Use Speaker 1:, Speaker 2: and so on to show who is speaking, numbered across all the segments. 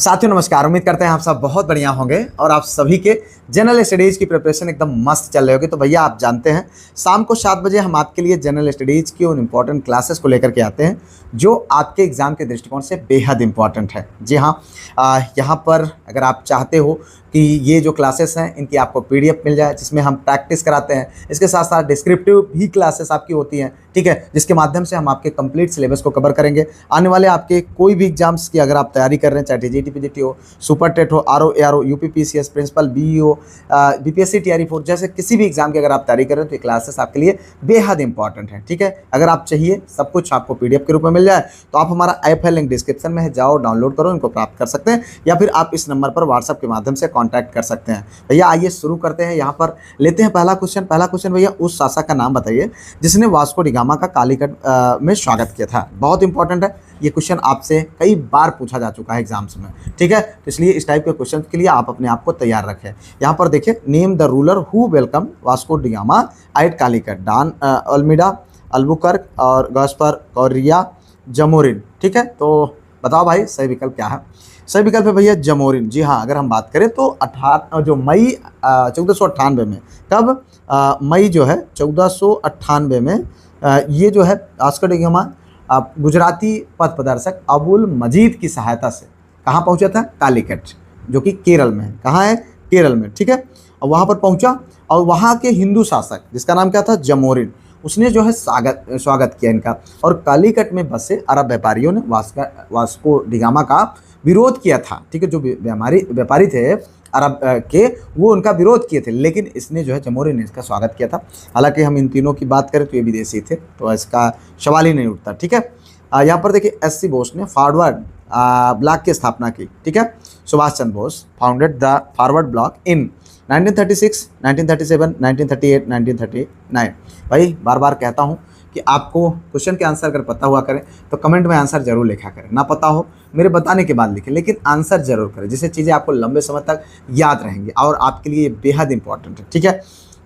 Speaker 1: साथियों नमस्कार। उम्मीद करते हैं आप सब बहुत बढ़िया होंगे और आप सभी के जनरल स्टडीज़ की प्रिपरेशन एकदम मस्त चल रही होगी। तो भैया आप जानते हैं शाम को 7 बजे हम आपके लिए जनरल स्टडीज़ की उन इम्पोर्टेंट क्लासेस को लेकर के आते हैं जो आपके एग्ज़ाम के दृष्टिकोण से बेहद इंपॉर्टेंट है। जी हाँ, यहाँ पर अगर आप चाहते हो कि ये जो क्लासेस हैं इनकी आपको पीडीएफ मिल जाए जिसमें हम प्रैक्टिस कराते हैं, इसके साथ साथ डिस्क्रिप्टिव भी क्लासेस आपकी होती हैं, ठीक है, जिसके माध्यम से हम आपके कंप्लीट सिलेबस को कवर करेंगे। आने वाले आपके कोई भी एग्जाम्स की अगर आप तैयारी कर रहे हैं, चाहे टीजीटी पीजीटी हो, सुपर टेट हो, RO ARO, UPPCS, principal, BEO, BPSC TRE 4 जैसे किसी भी एग्जाम की अगर आप तैयारी कर रहे हैं तो ये क्लासेस आपके लिए बेहद इंपॉर्टेंट है। ठीक है, अगर आप चाहिए सब कुछ आपको पीडीएफ के रूप में मिल जाए तो आप हमारा ऐप है, लिंक डिस्क्रिप्शन में है, जाओ डाउनलोड करो, इनको प्राप्त कर सकते हैं या फिर आप इस नंबर पर व्हाट्सएप के माध्यम से कॉन्टैक्ट कर सकते हैं। भैया आइए शुरू करते हैं। यहाँ पर लेते हैं पहला क्वेश्चन भैया, उस शासक का नाम बताइए जिसने वास्को डी गामा का कालीकट में स्वागत किया था। बहुत इंपॉर्टेंट है ये क्वेश्चन, आपसे कई बार पूछा जा चुका है एग्जाम्स में, ठीक है, तो इसलिए इस टाइप के क्वेश्चन के लिए आप अपने आप को तैयार रखें। यहाँ पर देखिए, name the ruler who welcome Vasco da Gama at Calicut, Don Almeida, Albuquerque और गास्पर कौरिया जमोरिन। ठीक है, तो बताओ भाई सही विकल्प क्या है। सही विकल्प है भैया जमोरिन। जी हाँ, अगर हम बात करें तो मई 1498 में, कब मई जो है 1498 में ये जो है वास्को डी गामा गुजराती पथ प्रदर्शक अबुल मजीद की सहायता से कहाँ पहुँचा था? कालीकट, जो कि केरल में है। कहाँ है? केरल में, ठीक है। और वहाँ पर पहुँचा और वहाँ के हिंदू शासक जिसका नाम क्या था? जमोरिन, उसने जो है स्वागत किया इनका। और कालीकट में बसे अरब व्यापारियों ने वास्को डी गामा का विरोध किया था, ठीक है। जो व्यापारी थे अरब के, वो उनका विरोध किए थे, लेकिन इसने जो है जमोरिन ने इसका स्वागत किया था। हालांकि हम इन तीनों की बात करें तो ये विदेशी थे, तो इसका सवाल ही नहीं उठता, ठीक है। यहाँ पर देखिए, एससी बोस ने फॉरवर्ड ब्लॉक की स्थापना की, ठीक है। Subhash Chandra Bose founded the Forward Bloc in 1936, 1937, 1938, 1939। भाई बार बार कहता हूँ कि आपको क्वेश्चन के आंसर अगर पता हुआ करें तो कमेंट में आंसर जरूर लिखा करें, ना पता हो मेरे बताने के बाद लिखें, लेकिन आंसर जरूर करें, जिससे चीज़ें आपको लंबे समय तक याद रहेंगी और आपके लिए बेहद इंपॉर्टेंट है, ठीक है।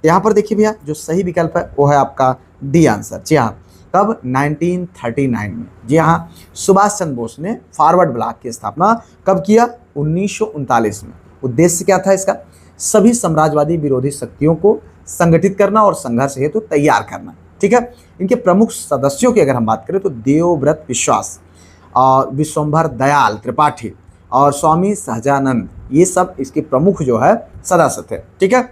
Speaker 1: यहाँ पर देखिए भैया, जो सही विकल्प है वो है आपका डी आंसर। जी हाँ, कब? 1939 में। जी हाँ, सुभाष चंद्र बोस ने फॉरवर्ड ब्लॉक की स्थापना कब किया? 1939 में। उद्देश्य क्या था इसका? सभी साम्राज्यवादी विरोधी शक्तियों को संगठित करना और संघर्ष हेतु तैयार करना, ठीक है। इनके प्रमुख सदस्यों की अगर हम बात करें तो देवव्रत विश्वास और विश्वंभर दयाल त्रिपाठी और स्वामी सहजानंद, ये सब इसके प्रमुख जो है सदस्य थे, ठीक है।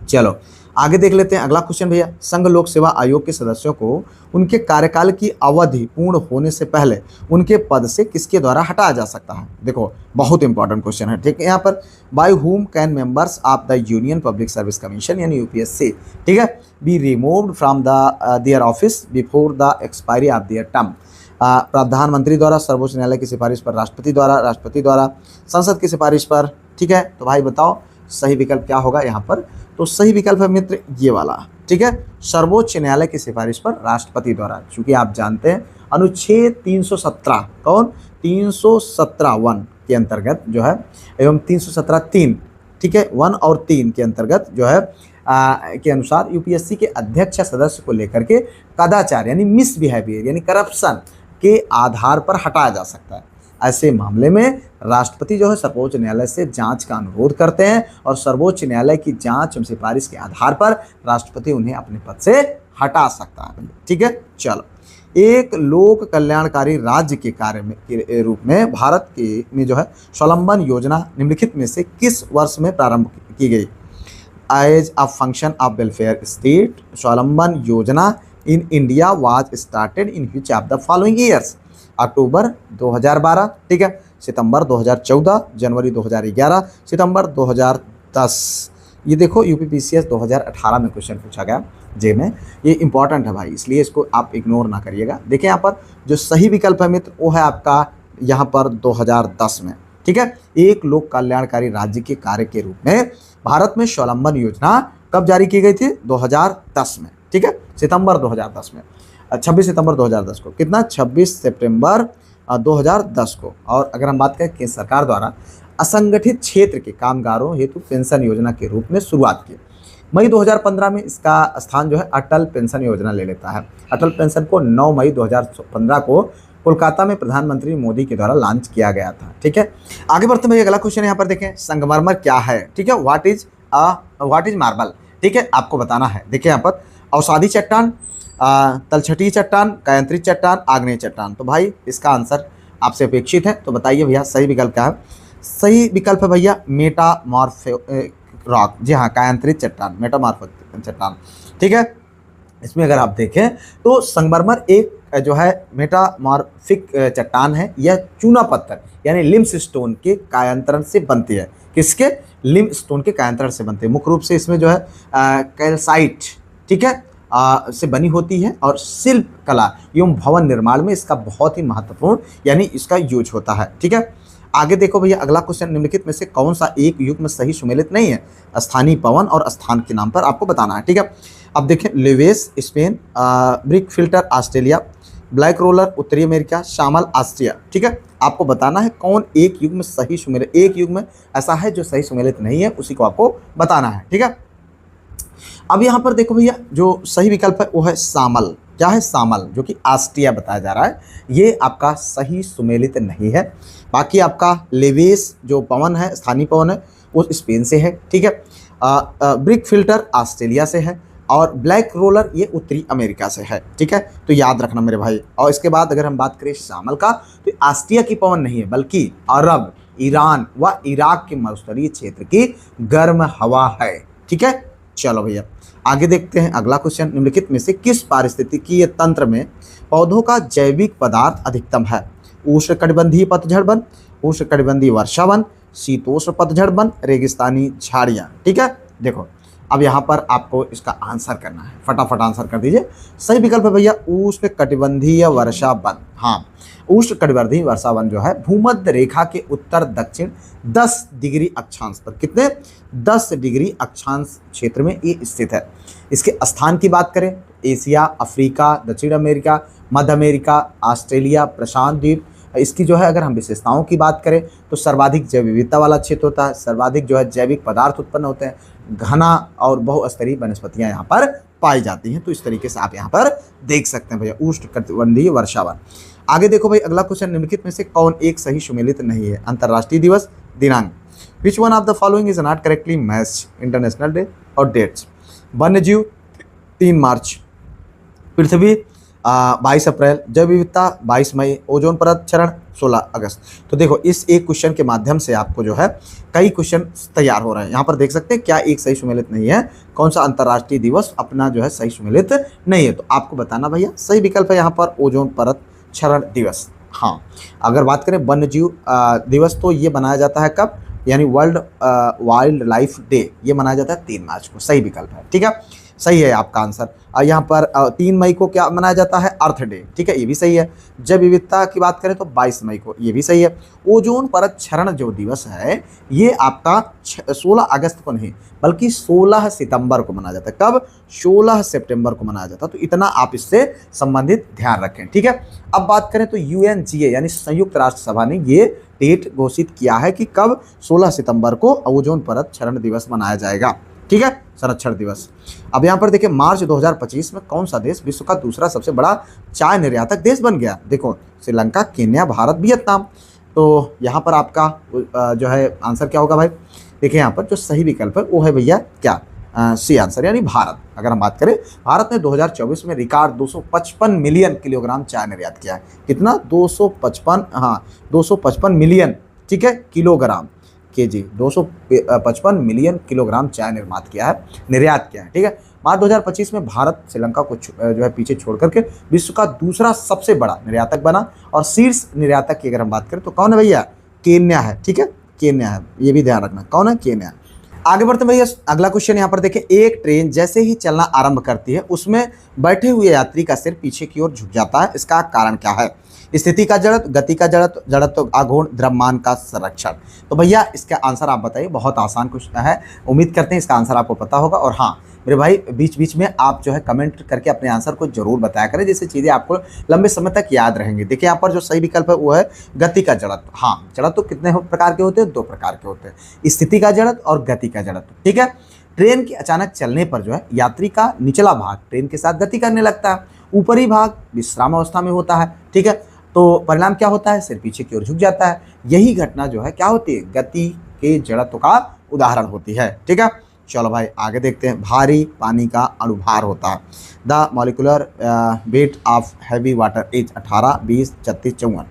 Speaker 1: चलो आगे देख लेते हैं अगला क्वेश्चन भैया। संघ लोक सेवा आयोग के सदस्यों को उनके कार्यकाल की अवधि पूर्ण होने से पहले उनके पद से किसके द्वारा हटाया जा सकता है? देखो बहुत इंपॉर्टेंट क्वेश्चन है, ठीक है। यहाँ पर by whom can members of the union public service commission यानी यूपीएससी, ठीक है, be removed from the their office before the expiry of their term. प्रधानमंत्री द्वारा, सर्वोच्च न्यायालय की सिफारिश पर, राष्ट्रपति द्वारा, संसद की सिफारिश पर, ठीक है। तो भाई बताओ सही विकल्प क्या होगा यहाँ पर? तो सही विकल्प है मित्र ये वाला, ठीक है, सर्वोच्च न्यायालय की सिफारिश पर राष्ट्रपति द्वारा। चूंकि आप जानते हैं अनुच्छेद 317, कौन? 317(1) के अंतर्गत जो है, एवं 317(3), ठीक है, 1 और 3 के अंतर्गत जो है के अनुसार यूपीएससी के अध्यक्ष सदस्य को लेकर के कदाचार यानी मिसबिहेवियर यानी करप्शन के आधार पर हटाया जा सकता है। ऐसे मामले में राष्ट्रपति जो है सर्वोच्च न्यायालय से जांच का अनुरोध करते हैं और सर्वोच्च न्यायालय की जांच एवं सिफारिश के आधार पर राष्ट्रपति उन्हें अपने पद से हटा सकता है, ठीक है। चलो, एक लोक कल्याणकारी राज्य के कार्य में के रूप में भारत के में जो है स्वावलंबन योजना निम्नलिखित में से किस वर्ष में प्रारंभ की गई? As a function of welfare state, Swavalamban Yojana in India was started in which of the following years? October 2012, ठीक है, सितंबर 2014, जनवरी 2011, सितंबर 2010। ये देखो यूपीपीसीएस 2018 में क्वेश्चन पूछा गया जे में, ये इंपॉर्टेंट है भाई, इसलिए इसको आप इग्नोर ना करिएगा। देखिए यहाँ पर जो सही विकल्प है मित्र वो है आपका यहाँ पर 2010 में, ठीक है। एक लोक कल्याणकारी राज्य के कार्य के रूप में भारत में स्वावलंबन योजना कब जारी की गई थी? 2010 में, ठीक है, सितंबर 2010 में, 26 सितंबर 2010 को। कितना? 26 सितंबर 2010 को। और अगर हम बात करें केंद्र सरकार द्वारा असंगठित क्षेत्र के कामगारों हेतु पेंशन योजना के रूप में शुरुआत की। मई 2015 में इसका स्थान जो है अटल पेंशन योजना ले लेता है। अटल पेंशन को 9 मई 2015 को कोलकाता में प्रधानमंत्री मोदी के द्वारा लॉन्च किया गया था। ठीक है, आगे बढ़ते हैं। अगला क्वेश्चन यहाँ पर देखें, संगमरमर क्या है? ठीक है, व्हाट इज मार्बल? ठीक है, आपको बताना है। देखिए यहाँ पर अवसादी चट्टान, तलछटी चट्टान, कायांतरित चट्टान, आग्नेय चट्टान। तो भाई इसका आंसर आपसे अपेक्षित है, तो बताइए भैया सही विकल्प क्या है? सही विकल्प है भैया मेटामॉर्फिक रॉक। जी हाँ, कायांतरित चट्टान, मेटामॉर्फिक चट्टान। ठीक है, इसमें अगर आप देखें तो संगमरमर एक जो है मेटामॉर्फिक चट्टान है। यह चूना पत्थर यानी लिम्सस्टोन के कायांतरण से बनती है। किसके? लिम्सस्टोन के कायांतरण से बनती है। मुख्य रूप से इसमें जो है कैल्साइट, ठीक है, से बनी होती है और शिल्प कला एवं भवन निर्माण में इसका बहुत ही महत्वपूर्ण यानी इसका यूज होता है। ठीक है, आगे देखो भैया अगला क्वेश्चन, निम्नलिखित में से कौन सा एक युग में सही सुमेलित नहीं है? स्थानीय पवन और स्थान के नाम पर आपको बताना है। ठीक है, अब देखें, लेवेस स्पेन, ब्रिक फिल्टर ऑस्ट्रेलिया, ब्लैक रोलर उत्तरी अमेरिका, शामल ऑस्ट्रिया। ठीक है, आपको बताना है कौन एक युग में सही सुमेलित, एक युग में ऐसा है जो सही सुमेलित नहीं है, उसी को आपको बताना है। ठीक है, अब यहाँ पर देखो भैया जो सही विकल्प है वो है शामल। क्या है? शामल, जो कि ऑस्ट्रिया बताया जा रहा है, ये आपका सही सुमेलित नहीं है। बाकी आपका लेवेस जो पवन है, स्थानीय पवन है, वो स्पेन से है। ठीक है, ब्रिक फिल्टर ऑस्ट्रेलिया से है और ब्लैक रोलर ये उत्तरी अमेरिका से है। ठीक है, तो याद रखना मेरे भाई। और इसके बाद अगर हम बात करें शामल का, तो ऑस्ट्रिया की पवन नहीं है बल्कि अरब, ईरान व इराक के मरुस्थलीय क्षेत्र की गर्म हवा है। ठीक है, चलो भैया आगे देखते हैं अगला क्वेश्चन, निम्नलिखित में से किस पारिस्थितिकीय तंत्र में पौधों का जैविक पदार्थ अधिकतम है? उष्णकटिबंधीय पतझड़ वन, उष्णकटिबंधीय वर्षा वन, शीतोष्ण पतझड़ वन, रेगिस्तानी झाड़ियाँ। ठीक है, देखो अब यहाँ पर आपको इसका आंसर करना है, फटाफट आंसर कर दीजिए। सही विकल्प है भैया उष्णकटिबंधीय वर्षा वन। हाँ, उष्णकटिबंधीय वर्षा वन जो है भूमध्य रेखा के उत्तर दक्षिण 10 डिग्री अक्षांश पर, कितने? 10 डिग्री अक्षांश क्षेत्र में ये स्थित है। इसके स्थान की बात करें, एशिया, अफ्रीका, दक्षिण अमेरिका, मध्य अमेरिका, ऑस्ट्रेलिया, प्रशांत द्वीप। इसकी जो है अगर हम विशेषताओं की बात करें तो सर्वाधिक जैव विविधता वाला क्षेत्र होता है, सर्वाधिक जो है जैविक पदार्थ उत्पन्न होते हैं, घना और बहुस्तरीय वनस्पतियां यहाँ पर पाई जाती हैं। तो इस तरीके से आप यहाँ पर देख सकते हैं भैया उष्णकटिबंधीय वर्षावन। आगे देखो भाई अगला क्वेश्चन, निम्नलिखित में से कौन एक सही सुमेलित नहीं है? अंतर्राष्ट्रीय दिवस, दिनांक। Which one of the following is not correctly matched? International day और डेट्स। वन्य जीव 3 मार्च, पृथ्वी 22 अप्रैल, जैव विविधता 22 मई, ओजोन परत क्षरण 16 अगस्त। तो देखो इस एक क्वेश्चन के माध्यम से आपको जो है कई क्वेश्चन तैयार हो रहे हैं। यहाँ पर देख सकते हैं क्या एक सही सुमेलित नहीं है, कौन सा अंतर्राष्ट्रीय दिवस अपना जो है सही सुमेलित नहीं है। तो आपको बताना भैया सही विकल्प है यहाँ पर ओजोन परत क्षरण दिवस। हाँ, अगर बात करें वन्य जीव दिवस तो ये मनाया जाता है कब? यानी वर्ल्ड वाइल्ड लाइफ डे, ये मनाया जाता है 3 मार्च को। सही विकल्प है। ठीक है, सही है आपका आंसर। यहाँ पर 3 मई को क्या मनाया जाता है? अर्थ डे। ठीक है, ये भी सही है। जैव विविधता की बात करें तो 22 मई को, ये भी सही है। ओजोन परत क्षरण जो दिवस है ये आपका 16 अगस्त को नहीं बल्कि 16 सितंबर को मनाया जाता है। कब? 16 सितंबर को मनाया जाता है। तो इतना आप इससे संबंधित ध्यान रखें। ठीक है, अब बात करें तो UNGA यानी संयुक्त राष्ट्र सभा ने ये डेट घोषित किया है कि कब 16 सितंबर को ओजोन परत क्षरण दिवस मनाया जाएगा। ठीक है, संरक्षण दिवस। अब यहाँ पर देखिए मार्च 2025 में कौन सा देश विश्व का दूसरा सबसे बड़ा चाय निर्यातक देश बन गया? देखो श्रीलंका, केन्या, भारत, वियतनाम। तो यहाँ पर आपका जो है आंसर क्या होगा भाई? देखिए यहाँ पर जो सही विकल्प है वो है भैया क्या? सी आंसर यानी भारत। अगर हम बात करें भारत ने 2024 में रिकॉर्ड 255 मिलियन किलोग्राम चाय निर्यात किया है। कितना? 255 मिलियन, ठीक है, किलोग्राम केजी, 255 मिलियन किलोग्राम चाय निर्यात किया है। ठीक है, मार्च 2025 में भारत श्रीलंका को जो है पीछे छोड़ करके विश्व का दूसरा सबसे बड़ा निर्यातक बना। और शीर्ष निर्यातक की अगर हम बात करें तो कौन है भैया? केन्या है। ठीक है, केन्या है, ये भी ध्यान रखना। कौन है? केन्या। आगे बढ़ते भैया अगला क्वेश्चन यहाँ पर देखें, एक ट्रेन जैसे ही चलना आरंभ करती है उसमें बैठे हुए यात्री का सिर पीछे की ओर झुक जाता है, इसका कारण क्या है? स्थिति का जड़त्व, गति का जड़त्व, जड़त्व आघूर्ण, द्रव्यमान का संरक्षण। तो भैया इसका आंसर आप बताइए। बहुत आसान क्वेश्चन है, उम्मीद करते हैं इसका आंसर आपको पता होगा। और हाँ मेरे भाई बीच बीच में आप जो है कमेंट करके अपने आंसर को जरूर बताया करें, जिससे चीज़ें आपको लंबे समय तक याद रहेंगी। देखिए यहाँ पर जो सही विकल्प है वो है गति का जड़त्व। हाँ, जड़त्व कितने प्रकार के होते हैं? 2 प्रकार के होते हैं, स्थिति का जड़त्व और गति का जड़त्व। ठीक है, ट्रेन के अचानक चलने पर जो है यात्री का निचला भाग ट्रेन के साथ गति करने लगता है, ऊपरी भाग विश्राम अवस्था में होता है। ठीक है, तो परिणाम क्या होता है, सिर पीछे की ओर झुक जाता है। यही घटना जो है क्या होती है, गति के जड़त्व का उदाहरण होती है। ठीक है, चलो भाई आगे देखते हैं। भारी पानी का अणुभार होता है। The molecular weight of heavy water is 18, 20, 36, 54।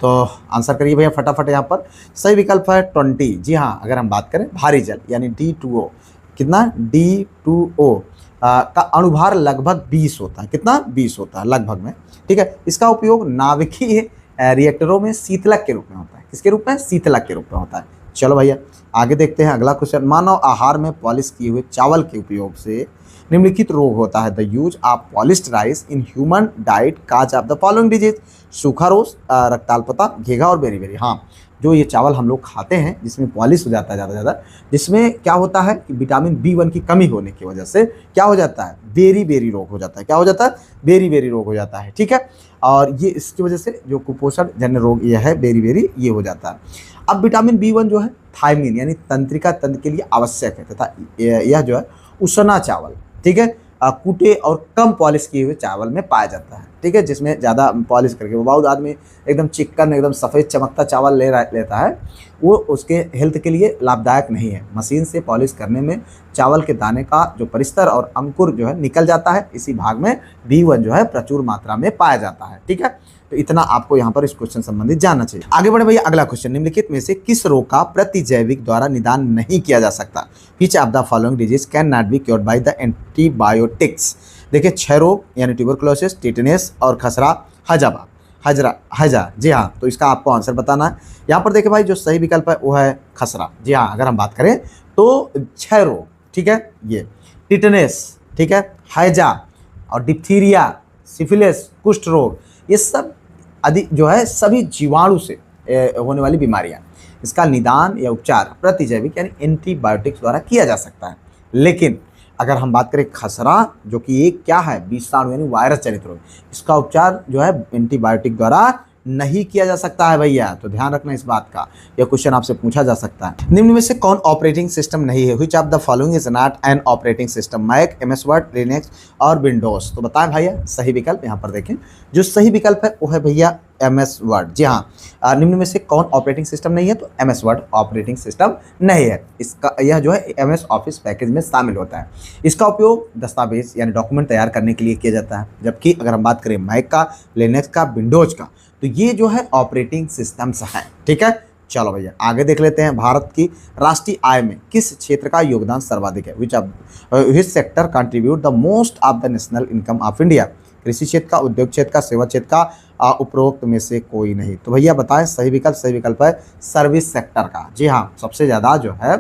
Speaker 1: तो आंसर करिए भैया फटाफट। यहाँ पर सही विकल्प है 20। जी हाँ, अगर हम बात करें भारी जल यानी D2O, कितना D2O का अणुभार लगभग 20 होता है। कितना, 20 होता है लगभग में। ठीक है, इसका उपयोग नाभिकीय रिएक्टरों में शीतलक के रूप में होता है। किसके रूप में, शीतलक के रूप में होता है। चलो भैया आगे देखते हैं अगला क्वेश्चन। मानव आहार में पॉलिश किए हुए चावल के उपयोग से निम्नलिखित रोग होता है। The use of polished rice in human diet cause of the following disease. सूखा रोग, रक्ताल्पता, घेघा और बेरी। हाँ, जो ये चावल हम लोग खाते हैं जिसमें पॉलिश हो जाता है ज़्यादा, जिसमें क्या होता है कि विटामिन B1 की कमी होने की वजह से क्या हो जाता है, बेरी रोग हो जाता है। क्या हो जाता है, बेरी रोग हो जाता है। ठीक है, और ये इसकी वजह से जो कुपोषण जन्य रोग ये है बेरी ये हो जाता है। अब विटामिन B1 जो है थायमिन यानी तंत्रिका तंत्र के लिए आवश्यक है तथा यह जो है उसना चावल, ठीक है, कूटे और कम पॉलिश किए हुए चावल में पाया जाता है। ठीक है, जिसमें ज़्यादा पॉलिश करके वो बहुत आदमी एकदम चिकन एकदम सफ़ेद चमकता चावल लेता है, वो उसके हेल्थ के लिए लाभदायक नहीं है। मशीन से पॉलिश करने में चावल के दाने का जो परिस्तर और अंकुर जो है निकल जाता है। इसी भाग में B1 जो है प्रचुर मात्रा में पाया जाता है। ठीक है, तो इतना आपको यहाँ पर इस क्वेश्चन संबंधित जानना चाहिए। आगे बढ़े भैया अगला क्वेश्चन। निम्नलिखित में से किस रोग का प्रतिजैविक द्वारा निदान नहीं किया जा सकता। Which of the following disease can not be cured by the antibiotics. देखिए, क्षय रोग यानी ट्यूबरकुलोसिस, टिटेनस और खसरा हजा। जी हाँ, तो इसका आपको आंसर बताना है। यहाँ पर देखिए भाई, जो सही विकल्प है वो है खसरा। जी हाँ, अगर हम बात करें तो क्षय रोग, ठीक है, ये टिटेनस, ठीक है, हैजा और डिप्थीरिया, सिफिलिस, कुष्ठ रोग, ये सब आदि जो है सभी जीवाणु से होने वाली बीमारियां। इसका निदान या उपचार प्रतिजैविक यानी एंटीबायोटिक्स द्वारा किया जा सकता है। लेकिन अगर हम बात करें खसरा, जो कि एक क्या है, विषाणु यानी वायरस जनित रोग, इसका उपचार जो है एंटीबायोटिक द्वारा नहीं किया जा सकता है भैया। तो ध्यान रखना इस बात का, यह क्वेश्चन आपसे पूछा जा सकता है। निम्न में से कौन ऑपरेटिंग सिस्टम नहीं है। Which of the following is not an operating system. Mac, MS Word, Linux और विंडोज। तो बताएं भैया सही विकल्प। यहाँ पर देखें, जो सही विकल्प है वो है भैया MS वर्ड। जी हाँ, निम्न में से कौन ऑपरेटिंग सिस्टम नहीं है, तो MS वर्ड ऑपरेटिंग सिस्टम नहीं है। इसका यह जो है MS ऑफिस पैकेज में शामिल होता है। इसका उपयोग दस्तावेज यानी डॉक्यूमेंट तैयार करने के लिए किया जाता है। जबकि अगर हम बात करें मैक का, लिनक्स का, विंडोज का, तो ये जो है ऑपरेटिंग सिस्टम्स हैं। ठीक है, चलो भैया आगे देख लेते हैं। भारत की राष्ट्रीय आय में किस क्षेत्र का योगदान सर्वाधिक है। Which sector contribute the most of the national income of India. कृषि क्षेत्र का, उद्योग क्षेत्र का, सेवा क्षेत्र का, उपरोक्त में से कोई नहीं। तो भैया बताएं सही विकल्प है सर्विस सेक्टर का। जी हाँ, सबसे ज़्यादा जो है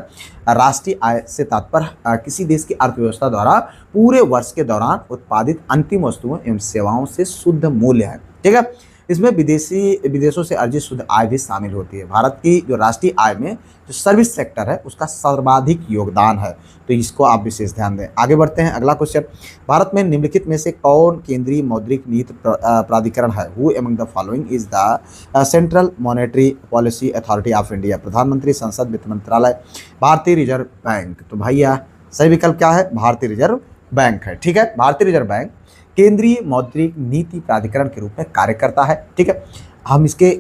Speaker 1: राष्ट्रीय आय से तात्पर्य किसी देश की अर्थव्यवस्था द्वारा पूरे वर्ष के दौरान उत्पादित अंतिम वस्तुओं एवं सेवाओं से शुद्ध मूल्य है। ठीक है, इसमें विदेशों से अर्जित शुद्ध आय भी शामिल होती है। भारत की जो राष्ट्रीय आय में जो सर्विस सेक्टर है उसका सर्वाधिक योगदान है। तो इसको आप विशेष ध्यान दें। आगे बढ़ते हैं अगला क्वेश्चन। भारत में निम्नलिखित में से कौन केंद्रीय मौद्रिक नीति प्राधिकरण है। Who among the following is the central monetary policy authority of India. प्रधानमंत्री, संसद, वित्त मंत्रालय, भारतीय रिजर्व बैंक। तो भैया सही विकल्प क्या है, भारतीय रिजर्व बैंक है। ठीक है, भारतीय रिजर्व बैंक केंद्रीय मौद्रिक नीति प्राधिकरण के रूप में कार्य करता है। ठीक है, हम इसके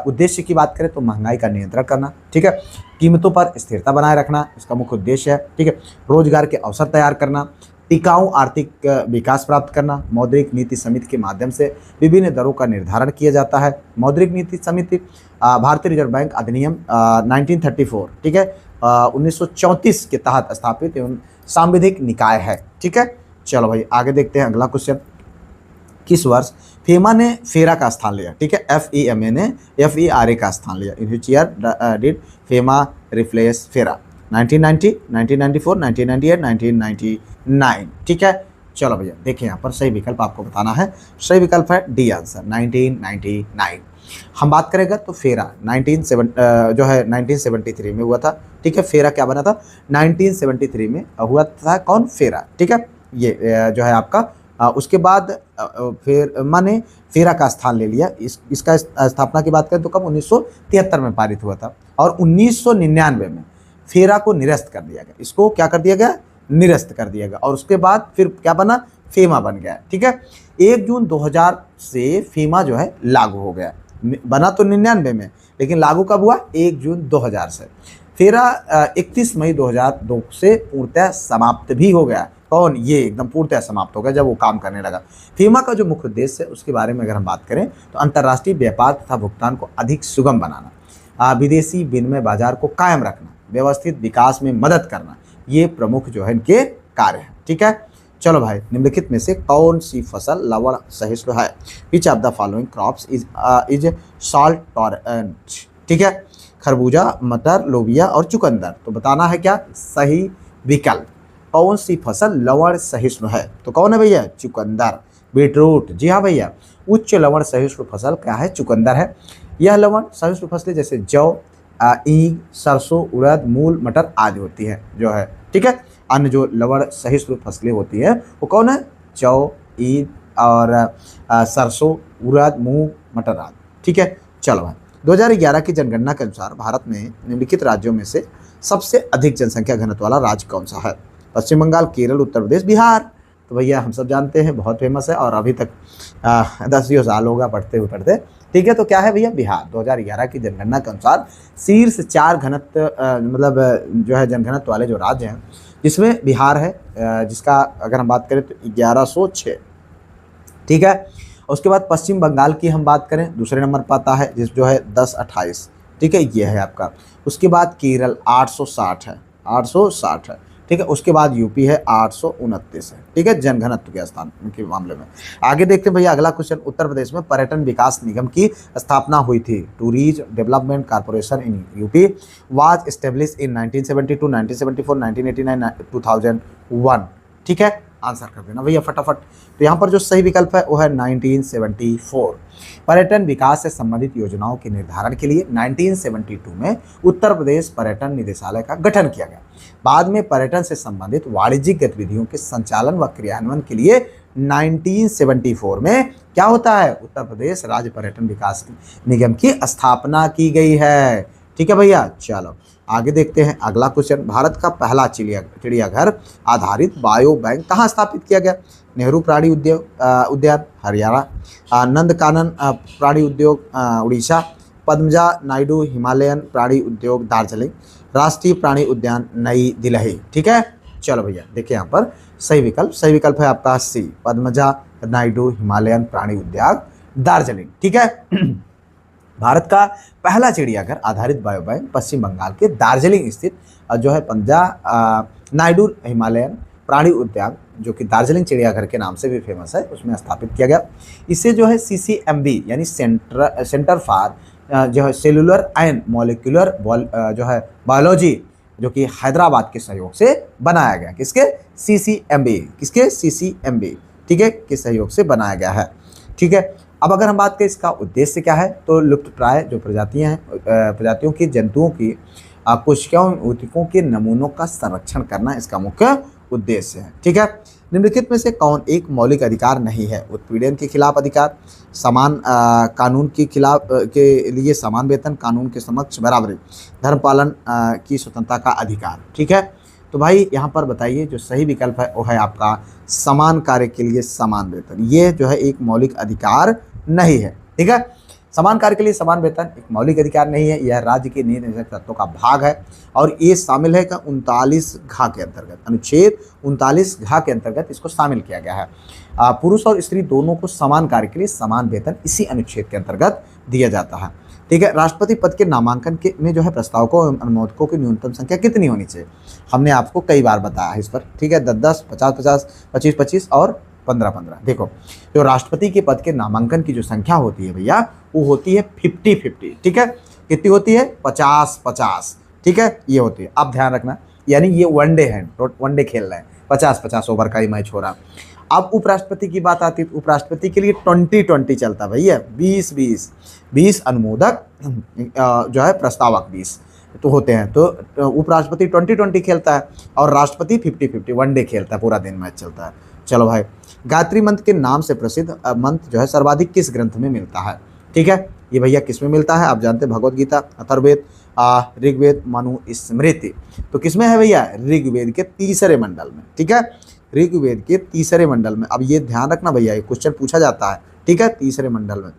Speaker 1: उद्देश्य की बात करें तो महंगाई का नियंत्रण करना, ठीक है, कीमतों पर स्थिरता बनाए रखना इसका मुख्य उद्देश्य है। ठीक है, रोजगार के अवसर तैयार करना, टिकाऊ आर्थिक विकास प्राप्त करना। मौद्रिक नीति समिति के माध्यम से विभिन्न दरों का निर्धारण किया जाता है। मौद्रिक नीति समिति भारतीय रिजर्व बैंक अधिनियम 1934, ठीक है, 1934 के तहत स्थापित एवं सांविधिक निकाय है। ठीक है, चलो भाई आगे देखते हैं अगला क्वेश्चन। किस वर्ष फेमा ने फेरा का स्थान लिया। ठीक है, FEMA ने FERA का स्थान लिया। In which year did FEMA replace FERA. 1990, 1994, 1998, 1999। ठीक है, चलो भैया देखिए यहाँ पर सही विकल्प आपको बताना है। सही विकल्प है डी आंसर 1999। हम बात करेंगे तो फेरा 1973 में हुआ था। ठीक है, फेरा क्या बना था 1973 में हुआ था। कौन, फेरा। ठीक है, ये जो है आपका उसके बाद फिर माने फेरा का स्थान ले लिया। इसका स्थापना की बात करें तो कब 1973 में पारित हुआ था और 1999 में फेरा को निरस्त कर दिया गया। इसको क्या कर दिया गया, निरस्त कर दिया गया। और उसके बाद फिर क्या बना, फेमा बन गया। ठीक है, 1 जून 2000 से फेमा जो है लागू हो गया। बना तो 99 में, लेकिन लागू कब हुआ? 1 जून 2000 से। फिर 31 मई 2002 से पूर्णतः समाप्त भी हो गया। कौन? ये एकदम पूर्णतः समाप्त हो गया जब वो काम करने लगा। फीमा का जो मुख्य उद्देश्य है उसके बारे में अगर हम बात करें तो अंतर्राष्ट्रीय व्यापार तथा भुगतान को अधिक सुगम बनाना, विदेशी विनिमय बाजार को कायम रखना, व्यवस्थित विकास में मदद करना, ये प्रमुख जो है इनके कार्य हैं। ठीक है, चलो भाई, निम्नलिखित में से कौन सी फसल लवण सहिष्णु है? Which of the following crops is salt tolerant? ठीक है, खरबूजा, मटर, लोबिया और चुकंदर। तो बताना है क्या सही विकल्प, कौन सी फसल लवण सहिष्णु है? तो कौन है भैया? चुकंदर। बीटरूट, जी हाँ भैया, उच्च लवण सहिष्णु फसल क्या है? चुकंदर है। यह लवण सहिष्णु फसलें जैसे जौ, ईख, सरसों, उड़द, मूल, मटर आदि होती है जो है। ठीक है, अन्य जो लवण सहिष्णु फसलें होती है वो कौन है? जौ, ईख और सरसों, उड़द, मूंग, मटर आदि। ठीक है, चलो भाई, 2011 की जनगणना के अनुसार भारत में निम्नलिखित राज्यों में से सबसे अधिक जनसंख्या घनत्व वाला राज्य कौन सा है? पश्चिम बंगाल, केरल, उत्तर प्रदेश, बिहार। तो भैया हम सब जानते हैं, बहुत फेमस है और अभी तक 10 साल होगा पढ़ते हुए पढ़ते। ठीक है, तो क्या है भैया? बिहार। 2011 की जनगणना के अनुसार शीर्ष 4 घनत्व मतलब जो है जनघनत्व वाले जो राज्य हैं जिसमें बिहार है, जिसका अगर हम बात करें तो 1106। ठीक है, उसके बाद पश्चिम बंगाल की हम बात करें, दूसरे नंबर पर आता है जिस जो है 1028। ठीक है, ये है आपका। उसके बाद केरल 860 है, 860 है। ठीक है, उसके बाद यूपी है 829 है। ठीक है, जनघनत्व के स्थान के मामले में। आगे देखते हैं भैया अगला क्वेश्चन, उत्तर प्रदेश में पर्यटन विकास निगम की स्थापना हुई थी। Tourism development corporation in UP was establish in 1972, 1974, 1989, 2001। ठीक है, आंसर कर देना भैया फटाफट। तो यहाँ पर जो सही विकल्प है वो है 1974। पर्यटन विकास से संबंधित योजनाओं के निर्धारण के लिए 1972 में उत्तर प्रदेश पर्यटन निदेशालय का गठन किया गया। बाद में पर्यटन से संबंधित वाणिज्यिक गतिविधियों के संचालन व क्रियान्वयन के लिए 1974 में क्या होता है? उत्तर प्रदेश राज्य पर्यटन विकास निगम की स्थापना की गई है। ठीक है भैया, चलो आगे देखते हैं अगला क्वेश्चन। भारत का पहला चिड़ियाघर आधारित बायो बैंक कहाँ स्थापित किया गया? नेहरू प्राणी उद्यान हरियाणा, नंदकानन प्राणी उद्योग उड़ीसा, पद्मजा नायडू हिमालयन प्राणी उद्योग दार्जिलिंग, राष्ट्रीय प्राणी उद्यान नई दिल्ली। ठीक है, चलो भैया देखिए यहाँ पर सही विकल्प है आपका सी, पद्मजा नायडू हिमालयन प्राणी उद्यान दार्जिलिंग। ठीक है, भारत का पहला चिड़ियाघर आधारित बायो बैंक पश्चिम बंगाल के दार्जिलिंग स्थित जो है पद्मजा नायडू हिमालयन प्राणी उद्यान, जो कि दार्जिलिंग चिड़ियाघर के नाम से भी फेमस है, उसमें स्थापित किया गया। इसे जो है CCMB यानी सेंटर फॉर जो है सेलुलर एंड मॉलिक्यूलर जो है बायोलॉजी, जो कि हैदराबाद के सहयोग से बनाया गया। किसके? CCMB। ठीक है, के सहयोग से बनाया गया है। ठीक है, अब अगर हम बात करें इसका उद्देश्य क्या है, तो लुप्तप्राय जो प्रजातियां हैं प्रजातियों की जंतुओं की कोशिकाओं ऊतकों के नमूनों का संरक्षण करना इसका मुख्य उद्देश्य है। ठीक है, निम्नलिखित में से कौन एक मौलिक अधिकार नहीं है? उत्पीड़न के खिलाफ अधिकार, समान कानून के खिलाफ के लिए समान वेतन, कानून के समक्ष बराबरी, धर्म पालन की स्वतंत्रता का अधिकार। ठीक है, तो भाई यहाँ पर बताइए जो सही विकल्प है वो है आपका समान कार्य के लिए समान वेतन। ये जो है एक मौलिक अधिकार नहीं है। ठीक है, समान कार्य के लिए समान वेतन एक मौलिक अधिकार नहीं है, यह राज्य के नीति निर्देशक तत्वों का भाग है और ये शामिल है 39 घ के अंतर्गत, अनुच्छेद 39 घ के अंतर्गत इसको शामिल किया गया है। पुरुष और स्त्री दोनों को समान कार्य के लिए समान वेतन इसी अनुच्छेद के अंतर्गत दिया जाता है। ठीक है, राष्ट्रपति पद के नामांकन के में जो है प्रस्तावकों एवं अनुमोदकों की न्यूनतम संख्या कितनी होनी चाहिए? हमने आपको कई बार बताया है इस पर। ठीक है, 10-10, 50-50, 25-25 और 15-15। देखो, जो राष्ट्रपति के पद के नामांकन की जो संख्या होती है भैया वो होती है 50-50। ठीक है, कितनी होती है? 50-50। ठीक है, ये होती है, आप ध्यान रखना, यानी ये वनडे है, वनडे खेल रहे हैं, 50-50 ओवर का ही मैच हो रहा। अब उपराष्ट्रपति की बात आती है, उपराष्ट्रपति के लिए 20-20 चलता है भैया, 20-20 अनुमोदक जो है प्रस्तावक 20 तो होते हैं। तो उपराष्ट्रपति 20-20 खेलता है और राष्ट्रपति 50-50 वनडे खेलता है, पूरा दिन मैच चलता है। चलो भाई, गायत्री मंत्र के नाम से प्रसिद्ध मंत्र जो है सर्वाधिक किस ग्रंथ में मिलता है? ठीक है, ये भैया किस में मिलता है? आप जानते हैं भगवत गीता, अथर्ववेद, ऋग्वेद, मनु स्मृति। तो किस में है भैया? ऋग्वेद के तीसरे मंडल में। ठीक है, ऋग्वेद के तीसरे मंडल में। अब ये ध्यान रखना भैया, ये क्वेश्चन पूछा जाता है। ठीक है, तीसरे मंडल में।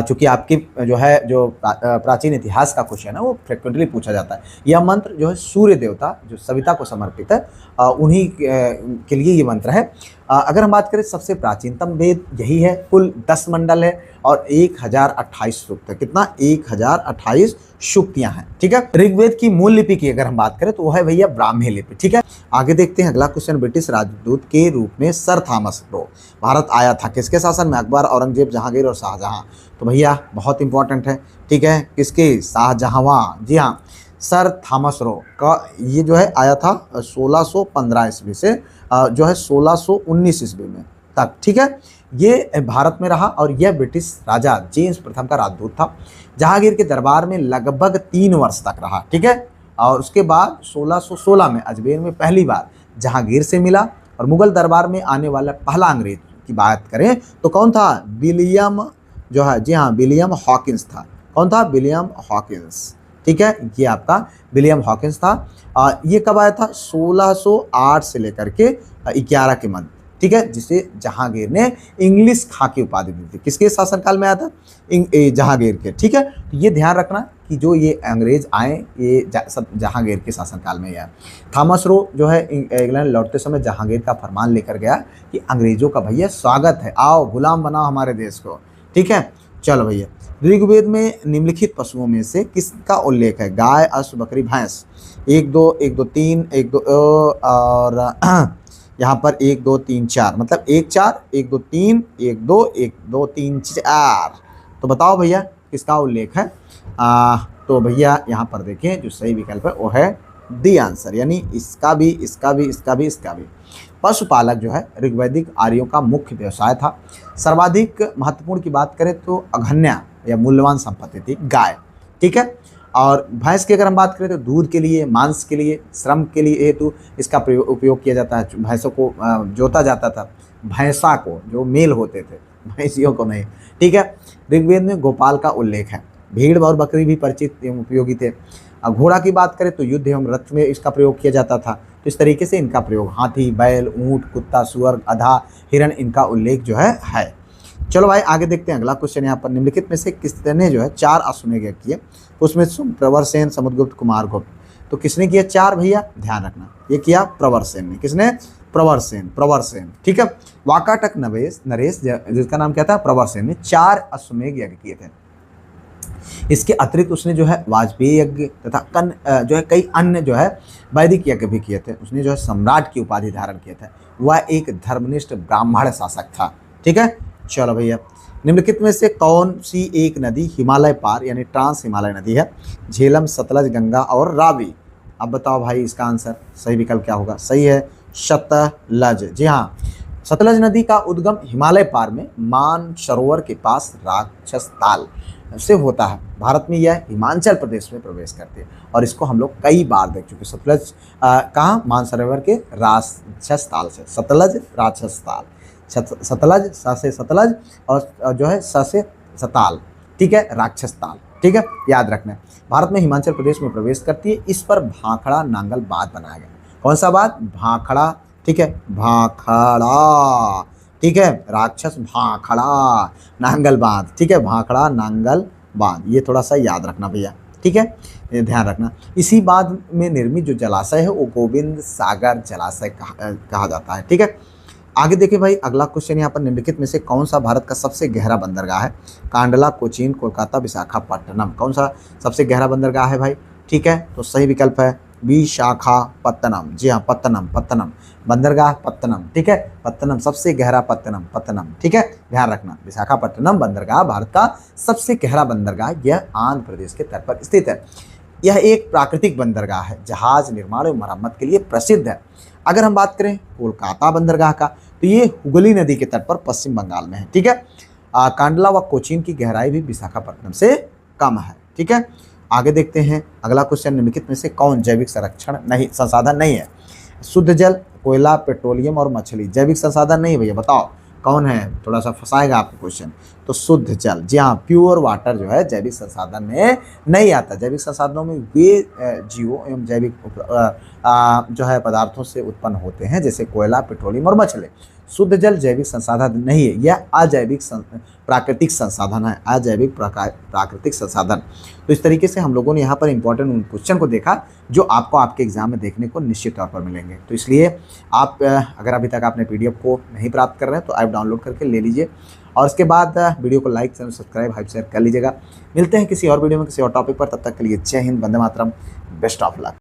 Speaker 1: चूंकि आपकी जो प्राचीन इतिहास का क्वेश्चन है वो फ्रिक्वेंटली पूछा जाता है। यह मंत्र जो है सूर्य देवता जो सविता को समर्पित है, उन्हीं के लिए ये मंत्र है। अगर हम बात करें सबसे प्राचीनतम वेद यही है, कुल 10 मंडल है और 1028 सूक्त है। कितना? 1028 सूक्तियां हैं। ठीक है। ऋग्वेद की मूल लिपि की अगर हम बात करें तो वो है भैया ब्राह्मी लिपि। ठीक है। आगे देखते हैं अगला क्वेश्चन। ब्रिटिश राजदूत के रूप में सर थॉमस रो भारत आया था किसके शासन में? अकबर, औरंगजेब, जहांगीर और शाहजहां। तो भैया बहुत इंपॉर्टेंट है। ठीक है। किसके? शाहजहां। जी हाँ, सर थॉमस रो का ये जो है आया था 1615 ईस्वी से जो है 1619 ईस्वी में तक। ठीक है। ये भारत में रहा और यह ब्रिटिश राजा जेम्स प्रथम का राजदूत था। जहांगीर के दरबार में लगभग 3 वर्ष तक रहा। ठीक है। और उसके बाद 1616 में अजमेर में पहली बार जहांगीर से मिला। और मुगल दरबार में आने वाला पहला अंग्रेज की बात करें तो कौन था? विलियम जो है, जी हाँ, विलियम हॉकिंस था। कौन था? William Hawkins. ठीक है। ये आपका विलियम हॉकिंस था। ये कब आया था? 1608 से लेकर के 11 के मध्य। ठीक है। जिसे जहांगीर ने इंग्लिश खां की उपाधि दी थी। किसके शासनकाल में आया था? जहांगीर के। ठीक है। तो ये ध्यान रखना कि जो ये अंग्रेज आए ये सब जहांगीर के शासनकाल में आया। थॉमस रो जो है इंग्लैंड लौटते समय जहांगीर का फरमान लेकर गया कि अंग्रेजों का भैया स्वागत है, आओ गुलाम बनाओ हमारे देश को। ठीक है। चलो भैया, ऋग्वेद में निम्नलिखित पशुओं में से किसका उल्लेख है? गाय, अश्व, बकरी, भैंस। 1 2 1 2 3 1 2 और यहाँ पर 1 2 3 4 मतलब 1 4 1 2 3 1 2 1 2 3 4। तो बताओ भैया किसका उल्लेख है? तो भैया यहाँ पर देखें जो सही विकल्प है वो है डी आंसर, यानी इसका भी, इसका भी, इसका भी, इसका भी। पशुपालक जो है ऋग्वैदिक आर्यों का मुख्य व्यवसाय था। सर्वाधिक महत्वपूर्ण की बात करें तो अघन्या या मूल्यवान संपत्ति थी गाय। ठीक है। और भैंस की अगर हम बात करें तो दूध के लिए, मांस के लिए, श्रम के लिए हेतु इसका उपयोग किया जाता है। भैंसों को जोता जाता था, भैंसा को, जो मेल होते थे, भैंसियों को नहीं। ठीक है। ऋग्वेद में गोपाल का उल्लेख है। भेड़ और बकरी भी परिचित एवं उपयोगी थे। घोड़ा की बात करें तो युद्ध एवं रथ में इसका प्रयोग किया जाता था। तो इस तरीके से इनका प्रयोग हाथी, बैल, ऊंट, कुत्ता, सुअर, गधा, हिरण, इनका उल्लेख जो है। चलो भाई आगे देखते हैं अगला क्वेश्चन। यहाँ पर निम्नलिखित में से किसने जो है 4 अश्वमेध यज्ञ किए? उसमें प्रवरसेन, समुद्रगुप्त, कुमारगुप्त। तो किसने किया 4 भैया? ध्यान रखना, ये किया प्रवरसेन ने। किसने? प्रवरसेन। ठीक है। वाकाटक नरेश जिसका नाम क्या था? प्रवरसेन ने 4 अश्वमेध यज्ञ किए थे। इसके अतिरिक्त उसने जो है वाजपेयी यज्ञ तथा जो है कई अन्य जो है वैदिक यज्ञ भी किए थे। उसने जो है सम्राट की उपाधि धारण किए थे। वह एक धर्मनिष्ठ ब्राह्मण शासक था। ठीक है। चलो भैया, निम्नलिखित में से कौन सी एक नदी हिमालय पार यानी ट्रांस हिमालय नदी है? झेलम, सतलज, गंगा और रावी। अब बताओ भाई इसका आंसर, सही विकल्प क्या होगा? सही है सतलज। जी हाँ, सतलज नदी का उद्गम हिमालय पार में मान सरोवर के पास राक्षस ताल से होता है। भारत में यह हिमाचल प्रदेश में प्रवेश करती है और इसको हम लोग कई बार देख चुके। सतलज कहाँ? मानसरोवर के राक्षस ताल से। सतलज राक्षस ताल, सतलज स से सतलज और जो है स से सताल। ठीक है। राक्षस ताल। ठीक है, याद रखना। भारत में हिमाचल प्रदेश में प्रवेश करती है। इस पर भाखड़ा नांगल बांध बनाया गया। कौन सा बांध? भाखड़ा। ठीक है, भाखड़ा। ठीक है, राक्षस भाखड़ा नांगल बांध। ठीक है, भाखड़ा नांगल बांध, ये थोड़ा सा याद रखना भैया। ठीक है, ये ध्यान रखना। इसी बांध में निर्मित जो जलाशय है वो गोविंद सागर जलाशय कहा जाता है। ठीक है। आगे देखिए भाई अगला क्वेश्चन। यहाँ पर निम्नलिखित में से कौन सा भारत का सबसे गहरा बंदरगाह है? कांडला, कोचीन, कोलकाता, विशाखापट्टनम। कौन सा सबसे गहरा बंदरगाह है भाई? ठीक है, तो सही विकल्प है विशाखापट्टनम। जी हाँ, पत्तनम बंदरगाह, पत्तनम। ठीक है, पत्तनम सबसे गहरा, पत्तनम। ठीक है, ध्यान रखना। विशाखापट्टनम बंदरगाह भारत का सबसे गहरा बंदरगाह, यह आंध्र प्रदेश के तट पर स्थित है। यह एक प्राकृतिक बंदरगाह है, जहाज निर्माण और मरम्मत के लिए प्रसिद्ध है। अगर हम बात करें कोलकाता बंदरगाह का तो ये हुगली नदी के तट पर पश्चिम बंगाल में है। ठीक है। कांडला व कोचीन की गहराई भी विशाखापट्टनम से कम है। ठीक है। आगे देखते हैं अगला क्वेश्चन। निम्नलिखित में से कौन जैविक संसाधन नहीं है? शुद्ध जल, कोयला, पेट्रोलियम और मछली। जैविक संसाधन नहीं भैया, बताओ कौन है? थोड़ा सा फंसाएगा आपको क्वेश्चन। तो शुद्ध जल, जी हाँ, प्योर वाटर जो है जैविक संसाधन में नहीं आता। जैविक संसाधनों में वे जीवों एवं जैविक जो है पदार्थों से उत्पन्न होते हैं, जैसे कोयला, पेट्रोलियम और मछली। शुद्ध जल जैविक संसाधन नहीं है, यह अजैविक प्राकृतिक संसाधन है, अजैविक प्राकृतिक संसाधन। तो इस तरीके से हम लोगों ने यहाँ पर इंपॉर्टेंट उन क्वेश्चन को देखा जो आपको आपके एग्जाम में देखने को निश्चित तौर पर मिलेंगे। तो इसलिए आप अगर अभी तक आपने PDF को नहीं प्राप्त कर रहे हैं तो ऐप डाउनलोड करके ले लीजिए, और उसके बाद वीडियो को like, channel subscribe, hype share कर लीजिएगा। मिलते हैं किसी और वीडियो में किसी और टॉपिक पर, तब तक के लिए जय Hind, Vande Mataram, best of luck.